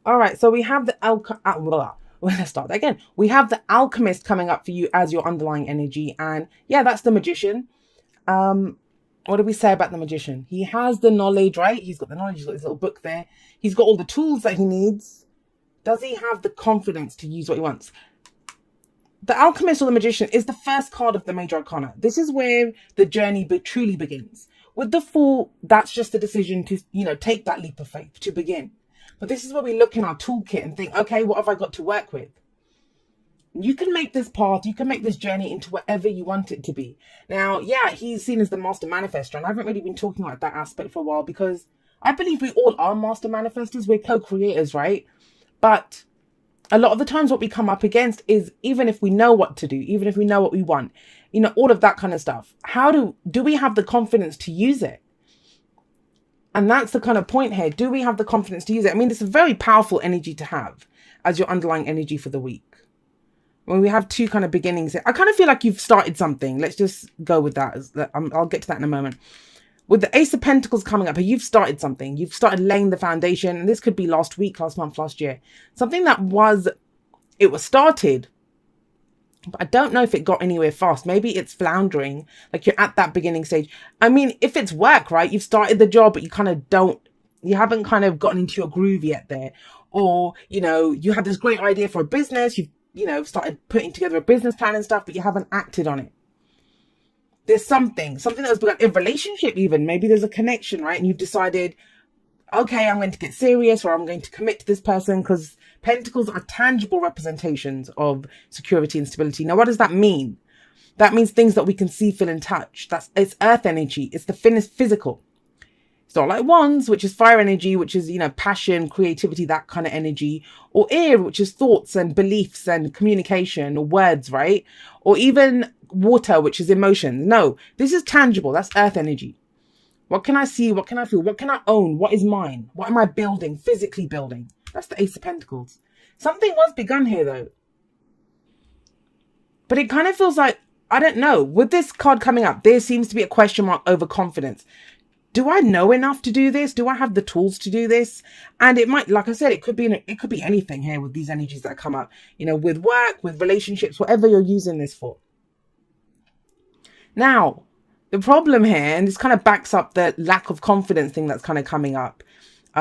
All right, so we have the let's start that again. We have the alchemist coming up for you as your underlying energy, and yeah, that's the magician. Um, what did we say about the magician? He has the knowledge, right? He's got the knowledge. He's got his little book there. He's got all the tools that he needs. Does he have the confidence to use what he wants? The alchemist or the magician is the first card of the major arcana. This is where the journey truly begins. With the fool, that's just a decision to, take that leap of faith to begin. But this is where we look in our toolkit and think, okay, what have I got to work with? You can make this path, you can make this journey into whatever you want it to be. Now, yeah, he's seen as the master manifestor, and I haven't really been talking about that aspect for a while because I believe we all are master manifestors. We're co-creators, right? But a lot of the times what we come up against is, even if we know what to do, even if we know what we want, all of that kind of stuff, how do we have the confidence to use it? And that's the kind of point here. Do we have the confidence to use it? I mean, it's a very powerful energy to have as your underlying energy for the week. When we have two kind of beginnings, I kind of feel like you've started something. Let's just go with that. I'll get to that in a moment. With the Ace of Pentacles coming up, you've started something. You've started laying the foundation. And this could be last week, last month, last year. Something that was started. But I don't know if it got anywhere fast. Maybe it's floundering. Like you're at that beginning stage. I mean, if it's work, right? You've started the job, but you haven't kind of gotten into your groove yet there. Or, you had this great idea for a business. You've started putting together a business plan and stuff, but you haven't acted on it. There's something that was begun in relationship even. Maybe there's a connection, right? And you've decided, okay, I'm going to get serious, or I'm going to commit to this person, because Pentacles are tangible representations of security and stability. Now, what does that mean? That means things that we can see, feel, and touch. It's earth energy. It's the physical. It's not like Wands, which is fire energy, which is, passion, creativity, that kind of energy. Or air, which is thoughts and beliefs and communication, or words, right? Or even water, which is emotions. No, this is tangible. That's earth energy. What can I see? What can I feel? What can I own? What is mine? What am I building, physically building? That's the Ace of Pentacles. Something was begun here, though. But it kind of feels like, I don't know. With this card coming up, there seems to be a question mark over confidence. Do I know enough to do this? Do I have the tools to do this? And it might, like I said, it could be anything here with these energies that come up, with work, with relationships, whatever you're using this for. Now, the problem here, and this kind of backs up the lack of confidence thing that's kind of coming up.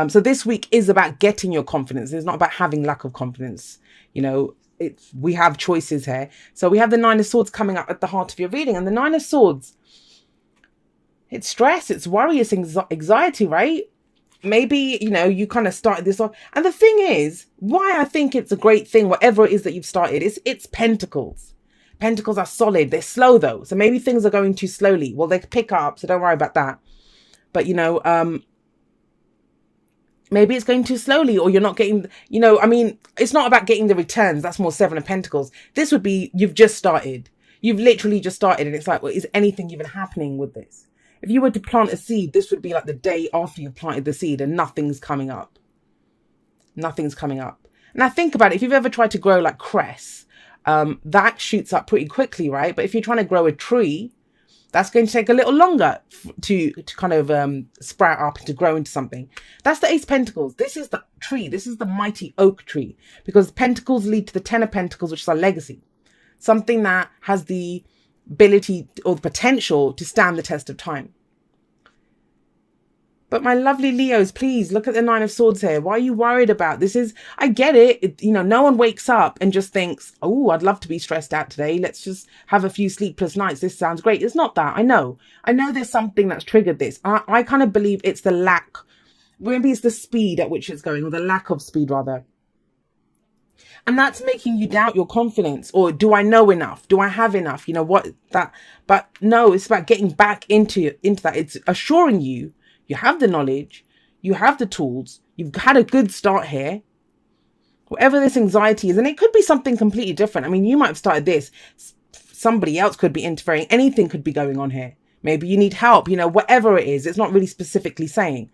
So this week is about getting your confidence. It's not about having lack of confidence. We have choices here. So we have the Nine of Swords coming up at the heart of your reading. And the Nine of Swords, it's stress, it's worry, it's anxiety, right? Maybe, you kind of started this off. And the thing is, why I think it's a great thing, whatever it is that you've started, it's Pentacles. Pentacles are solid. They're slow, though. So maybe things are going too slowly. Well, they pick up, so don't worry about that. But, maybe it's going too slowly, or you're not getting, it's not about getting the returns. That's more Seven of Pentacles. This would be, you've just started. You've literally just started. And it's like, well, is anything even happening with this? If you were to plant a seed, this would be like the day after you've planted the seed and nothing's coming up. Nothing's coming up. And I think about it, if you've ever tried to grow like cress, that shoots up pretty quickly, right? But if you're trying to grow a tree, that's going to take a little longer to kind of sprout up and to grow into something. That's the Ace of Pentacles. This is the tree. This is the mighty oak tree, because Pentacles lead to the Ten of Pentacles, which is our legacy. Something that has the ability or the potential to stand the test of time. But my lovely Leos, please look at the Nine of Swords here. Why are you worried about this? I get it. No one wakes up and just thinks, oh, I'd love to be stressed out today. Let's just have a few sleepless nights. This sounds great. It's not that. I know there's something that's triggered this. I kind of believe it's the lack. Maybe it's the speed at which it's going, or the lack of speed rather. And that's making you doubt your confidence. Or do I know enough? Do I have enough? But no, it's about getting back into that. It's assuring you have the knowledge, you have the tools, you've had a good start here. Whatever this anxiety is, and it could be something completely different. I mean, you might have started this. Somebody else could be interfering. Anything could be going on here. Maybe you need help, whatever it is. It's not really specifically saying.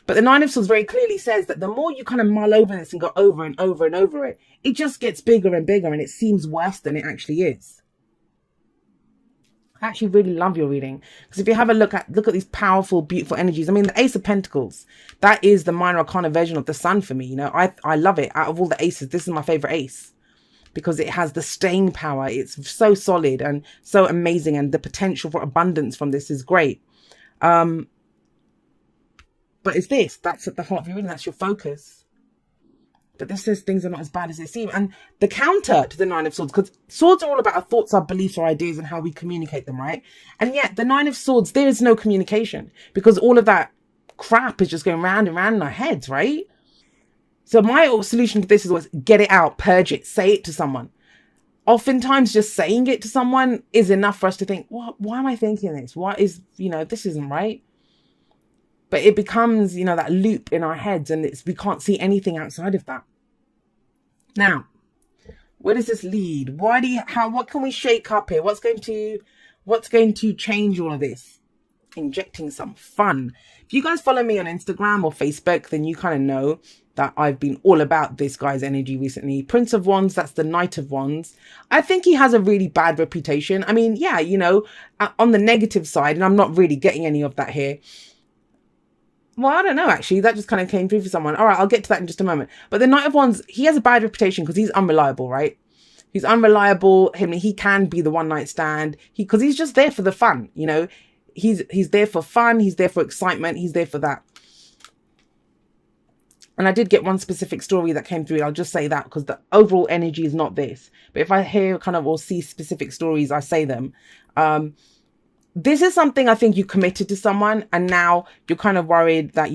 But the Nine of Swords very clearly says that the more you kind of mull over this and go over and over and over it, it just gets bigger and bigger, and it seems worse than it actually is. I actually really love your reading, because if you have a look at these powerful, beautiful energies. I mean, the Ace of Pentacles, that is the minor arcana version of the Sun for me. You know, I love it. Out of all the aces, this is my favorite ace, because it has the staying power. It's so solid and so amazing, and the potential for abundance from this is great. But it's this, that's at the heart of your reading, that's your focus. But this says things are not as bad as they seem. And the counter to the Nine of Swords, because swords are all about our thoughts, our beliefs, our ideas, and how we communicate them, right? And yet the Nine of Swords, there is no communication, because all of that crap is just going round and round in our heads, right? So my solution to this is always get it out, purge it, say it to someone. Oftentimes just saying it to someone is enough for us to think, what? Why am I thinking this? What is, this isn't right. But it becomes, that loop in our heads, and we can't see anything outside of that. Now, where does this lead? What can we shake up here? What's going to change all of this? Injecting some fun. If you guys follow me on Instagram or Facebook, then you kind of know that I've been all about this guy's energy recently. Prince of Wands, that's the Knight of Wands. I think he has a really bad reputation. I mean, yeah, on the negative side, and I'm not really getting any of that here. Well, I don't know, actually. That just kind of came through for someone. All right, I'll get to that in just a moment. But the Knight of Wands, he has a bad reputation because he's unreliable, right? He's unreliable. He can be the one-night stand. Because he's just there for the fun, He's there for fun. He's there for excitement. He's there for that. And I did get one specific story that came through. I'll just say that because the overall energy is not this. But if I hear or see specific stories, I say them. This is something I think you committed to someone, and now you're kind of worried that,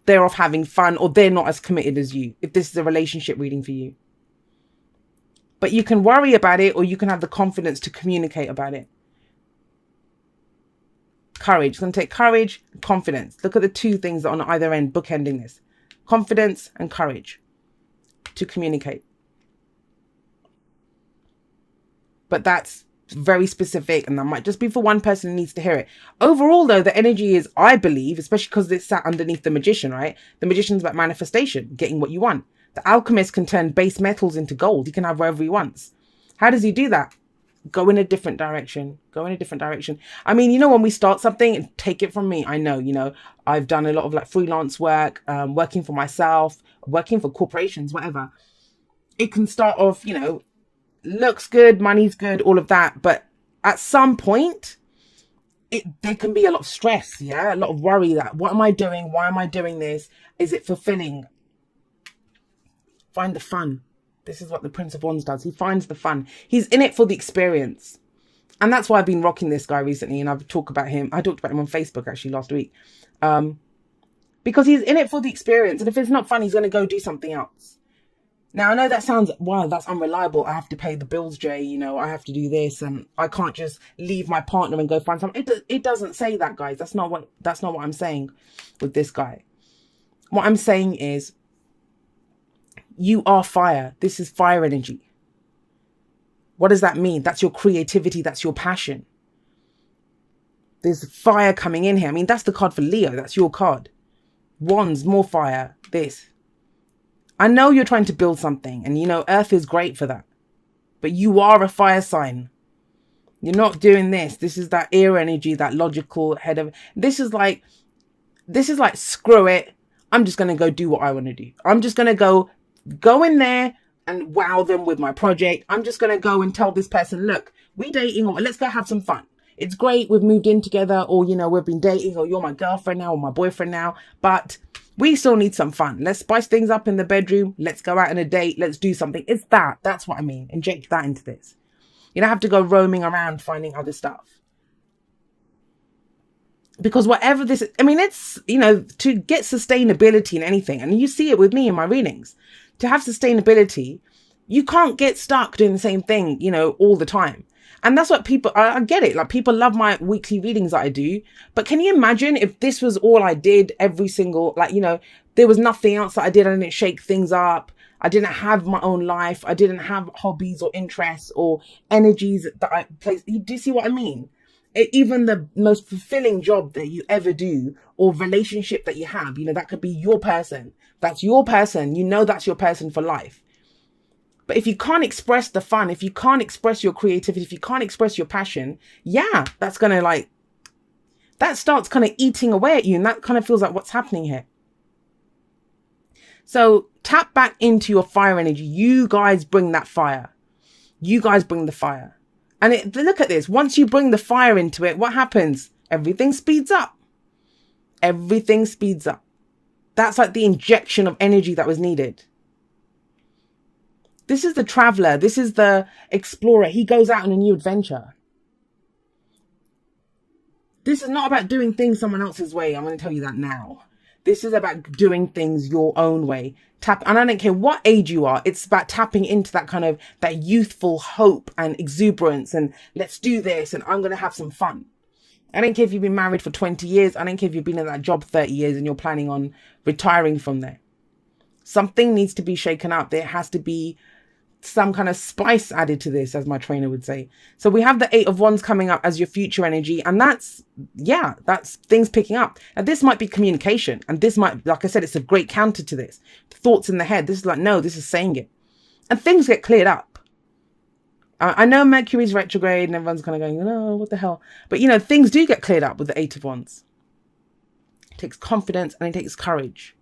they're off having fun, or they're not as committed as you, if this is a relationship reading for you. But you can worry about it, or you can have the confidence to communicate about it. Courage. It's going to take courage and confidence. Look at the two things that are on either end bookending this. Confidence and courage to communicate. But that's very specific, and that might just be for one person who needs to hear it. Overall, though, the energy is, I believe, especially because it's sat underneath the Magician, right? The Magician's about manifestation, getting what you want. The Alchemist can turn base metals into gold. He can have wherever he wants. How does he do that? Go in a different direction. Go in a different direction. I mean, when we start something, take it from me. I know, I've done a lot of freelance work, working for myself, working for corporations, whatever. It can start off, looks good, money's good, all of that. But at some point, there can be a lot of stress, a lot of worry that, what am I doing? Why am I doing this? Is it fulfilling? Find the fun. This is what the Prince of Wands does. He finds the fun. He's in it for the experience. And that's why I've been rocking this guy recently. And I've talked about him. I talked about him on Facebook actually last week. Because he's in it for the experience. And if it's not fun, he's going to go do something else. Now, I know that sounds, wow, that's unreliable. I have to pay the bills, Jay. I have to do this, and I can't just leave my partner and go find something. It doesn't say that, guys. That's not what I'm saying with this guy. What I'm saying is, you are fire. This is fire energy. What does that mean? That's your creativity. That's your passion. There's fire coming in here. I mean, that's the card for Leo. That's your card. Wands, more fire. This. I know you're trying to build something, and Earth is great for that. But you are a fire sign. You're not doing this. This is that air energy, that logical head of. This is like, screw it. I'm just going to go do what I want to do. I'm just going to go in there and wow them with my project. I'm just going to go and tell this person, look, we dating, or let's go have some fun. It's great. We've moved in together, or, we've been dating, or you're my girlfriend now or my boyfriend now, but we still need some fun. Let's spice things up in the bedroom. Let's go out on a date. Let's do something. It's that. That's what I mean. Inject that into this. You don't have to go roaming around finding other stuff. Because whatever this, it's, to get sustainability in anything, and you see it with me in my readings, to have sustainability, you can't get stuck doing the same thing, all the time. And that's what people, I get it. People love my weekly readings that I do. But can you imagine if this was all I did every single, there was nothing else that I did. I didn't shake things up. I didn't have my own life. I didn't have hobbies or interests or energies that I place. Do you see what I mean? Even the most fulfilling job that you ever do, or relationship that you have, that could be your person. That's your person. That's your person for life. But if you can't express the fun, if you can't express your creativity, if you can't express your passion, yeah, that's going to like, that starts kind of eating away at you. And that kind of feels like what's happening here. So tap back into your fire energy. You guys bring that fire. You guys bring the fire. And look at this. Once you bring the fire into it, what happens? Everything speeds up. Everything speeds up. That's like the injection of energy that was needed. This is the traveler. This is the explorer. He goes out on a new adventure. This is not about doing things someone else's way. I'm going to tell you that now. This is about doing things your own way. And I don't care what age you are. It's about tapping into that kind of that youthful hope and exuberance and let's do this and I'm going to have some fun. I don't care if you've been married for 20 years. I don't care if you've been in that job 30 years and you're planning on retiring from there. Something needs to be shaken up. There has to be some kind of spice added to this, as my trainer would say. So we have the 8 of Wands coming up as your future energy. And that's things picking up. And this might be communication. And this might, like I said, it's a great counter to this. Thoughts in the head. This is like, no, this is saying it. And things get cleared up. I know Mercury's retrograde and everyone's kind of going, no, what the hell? But, you know, things do get cleared up with the 8 of Wands. It takes confidence and it takes courage.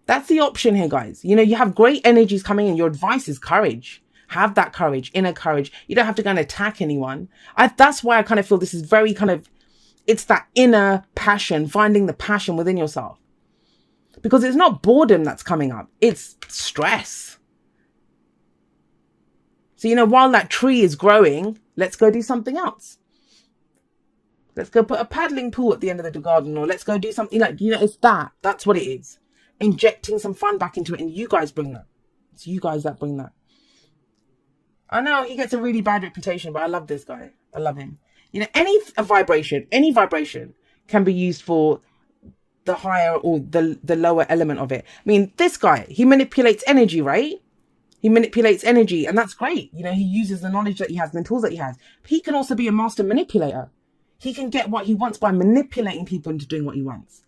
That's the option here, guys. You know, you have great energies coming in. Your advice is courage. Have that courage, inner courage. You don't have to go and attack anyone. That's why I kind of feel this is very kind of, it's that inner passion, finding the passion within yourself. Because it's not boredom that's coming up. It's stress. So, you know, while that tree is growing, let's go do something else. Let's go put a paddling pool at the end of the garden, or let's go do something like, you know, it's that. That's what it is. Injecting some fun back into it, and you guys bring that. It's you guys that bring that. I know he gets a really bad reputation, but I love this guy. I love him. You know, any vibration can be used for the higher or the lower element of it. I mean, this guy, he manipulates energy, right? He manipulates energy, and that's great. You know, he uses the knowledge that he has and the tools that he has. But he can also be a master manipulator. He can get what he wants by manipulating people into doing what he wants.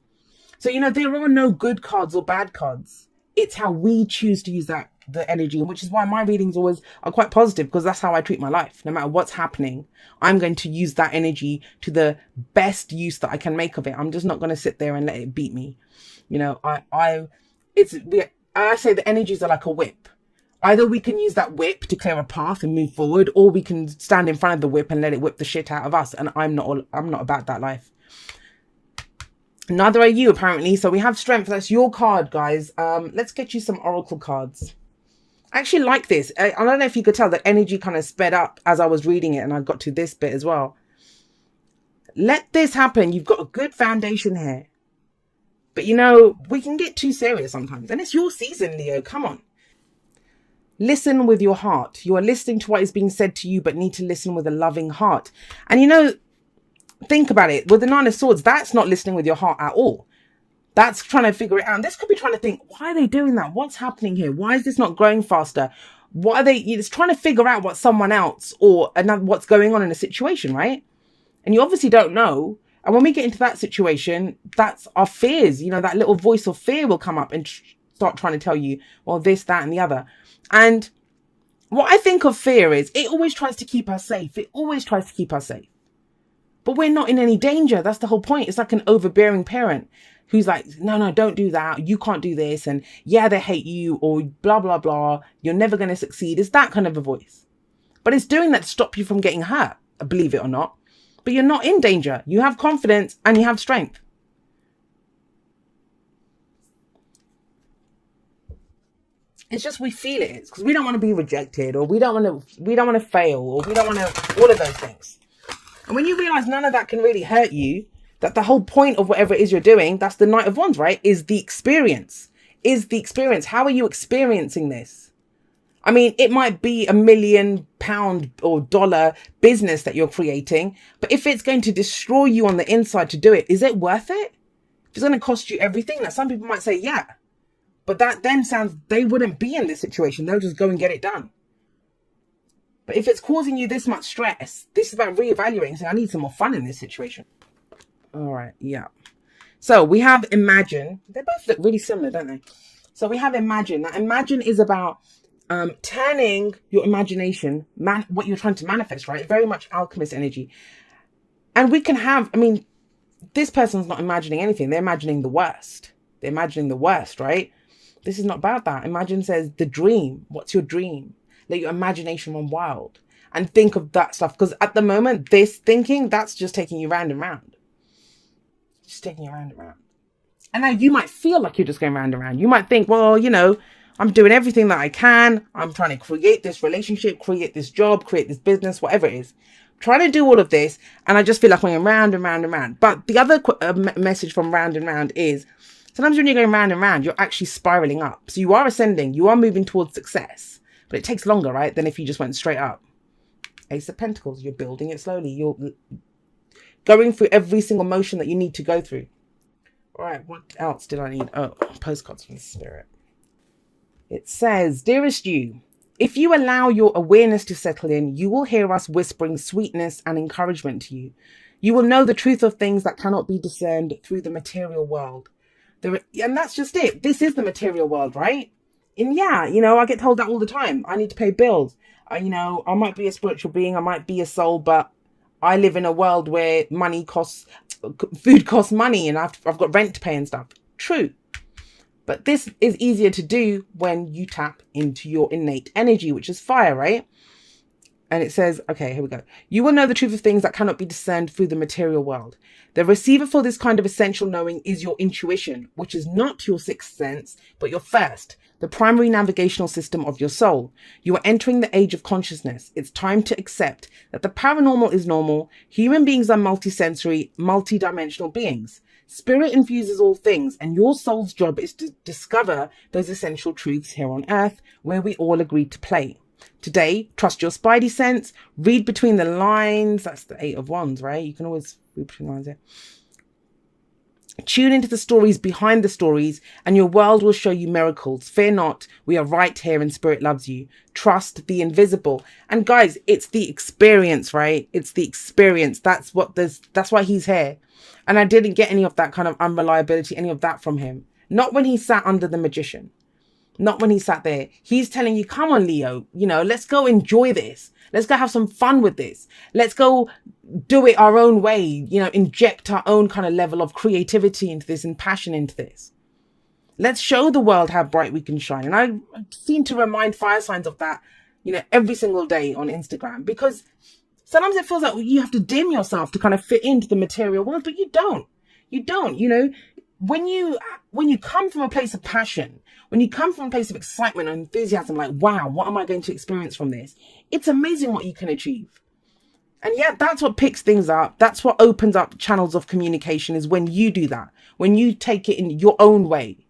So, you know, there are no good cards or bad cards. It's how we choose to use the energy, which is why my readings always are quite positive, because that's how I treat my life. No matter what's happening, I'm going to use that energy to the best use that I can make of it. I'm just not going to sit there and let it beat me. You know, I say the energies are like a whip. Either we can use that whip to clear a path and move forward, or we can stand in front of the whip and let it whip the shit out of us. And I'm not about that life. Neither are you, apparently. So we have strength. That's your card, guys. Let's get you some oracle cards. I actually like this. I don't know if you could tell that energy kind of sped up as I was reading it, and I got to this bit as well. Let this happen. You've got a good foundation here. But, you know, we can get too serious sometimes. And it's your season, Leo. Come on. Listen with your heart. You are listening to what is being said to you, but need to listen with a loving heart. And, you know, think about it. With the 9 of Swords, that's not listening with your heart at all. That's trying to figure it out. And this could be trying to think, why are they doing that? What's happening here? Why is this not growing faster? What are they? It's trying to figure out what someone else or another, what's going on in a situation, right? And you obviously don't know. And when we get into that situation, that's our fears. You know, that little voice of fear will come up and start trying to tell you, well, this, that, and the other. And what I think of fear is it always tries to keep us safe. It always tries to keep us safe. But we're not in any danger. That's the whole point. It's like an overbearing parent who's like, no, don't do that. You can't do this. And yeah, they hate you, or blah, blah, blah. You're never going to succeed. It's that kind of a voice. But it's doing that to stop you from getting hurt, believe it or not. But you're not in danger. You have confidence and you have strength. It's just we feel it. It's because we don't want to be rejected, or we don't want to fail, or we don't want to, all of those things. And when you realize none of that can really hurt you, that the whole point of whatever it is you're doing, that's the Knight of Wands, right? Is the experience. How are you experiencing this? I mean, it might be £1 million or dollar business that you're creating, but if it's going to destroy you on the inside to do it, is it worth it? If it's going to cost you everything, now some people might say, yeah, but that then sounds, they wouldn't be in this situation. They'll just go and get it done. But if it's causing you this much stress, this is about reevaluating, saying, I need some more fun in this situation. All right, yeah. So we have Imagine. They both look really similar, don't they? So we have Imagine. Now, Imagine is about Turning your imagination, what you're trying to manifest, right? Very much alchemist energy. And we can have, I mean, this person's not imagining anything. They're imagining the worst. They're imagining the worst, right? This is not about that. Imagine says the dream. What's your dream? Let your imagination run wild and think of that stuff. Because at the moment, this thinking, that's just taking you round and round. Just taking you round and round. And now you might feel like you're just going round and round. You might think, well, you know, I'm doing everything that I can. I'm trying to create this relationship, create this job, create this business, whatever it is. I'm trying to do all of this. And I just feel like I'm going round and round and round. But the other message from round and round is sometimes when you're going round and round, you're actually spiraling up. So you are ascending. You are moving towards success. But it takes longer, right, than if you just went straight up. Ace of Pentacles. You're building it slowly. You're going through every single motion that you need to go through. All right, what else did I need? Oh, postcards from the spirit. It says, dearest you, if you allow your awareness to settle in, you will hear us whispering sweetness and encouragement to you. You will know the truth of things that cannot be discerned through the material world. And that's just it. This is the material world, right? And yeah, you know, I get told that all the time. I need to pay bills. You know, I might be a spiritual being. I might be a soul, but I live in a world where food costs money and I've got rent to pay and stuff. True. But this is easier to do when you tap into your innate energy, which is fire, right? And it says, okay, here we go. You will know the truth of things that cannot be discerned through the material world. The receiver for this kind of essential knowing is your intuition, which is not your sixth sense, but your first, the primary navigational system of your soul. You are entering the age of consciousness. It's time to accept that the paranormal is normal. Human beings are multisensory, multidimensional beings. Spirit infuses all things, and your soul's job is to discover those essential truths here on earth, where we all agree to play. Today, trust your spidey sense, read between the lines. That's the 8 of Wands, right? You can always read between the lines there. Tune into the stories behind the stories, and your world will show you miracles. Fear not, we are right here and Spirit loves you. Trust the invisible. And guys, it's the experience, right? It's the experience. That's why he's here. And I didn't get any of that kind of unreliability, any of that from him. Not when he sat under the magician. Not when he sat there. He's telling you, come on, Leo, you know, let's go enjoy this. Let's go have some fun with this. Let's go do it our own way, you know, inject our own kind of level of creativity into this and passion into this. Let's show the world how bright we can shine. And I seem to remind fire signs of that, you know, every single day on Instagram, because sometimes it feels like you have to dim yourself to kind of fit into the material world, but you don't. You don't, you know. When you come from a place of passion, when you come from a place of excitement and enthusiasm, like, wow, what am I going to experience from this? It's amazing what you can achieve. And yeah, that's what picks things up. That's what opens up channels of communication, is when you do that, when you take it in your own way.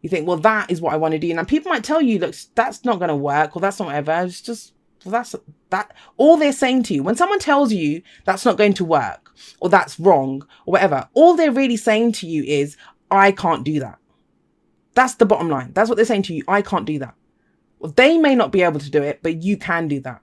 You think, well, that is what I want to do. And people might tell you, look, that's not going to work, or that's not whatever. It's just, well, that's that. All they're saying to you, when someone tells you that's not going to work, or that's wrong, or whatever, all they're really saying to you is, I can't do that. That's the bottom line. That's what they're saying to you. I can't do that. Well, they may not be able to do it, but you can do that.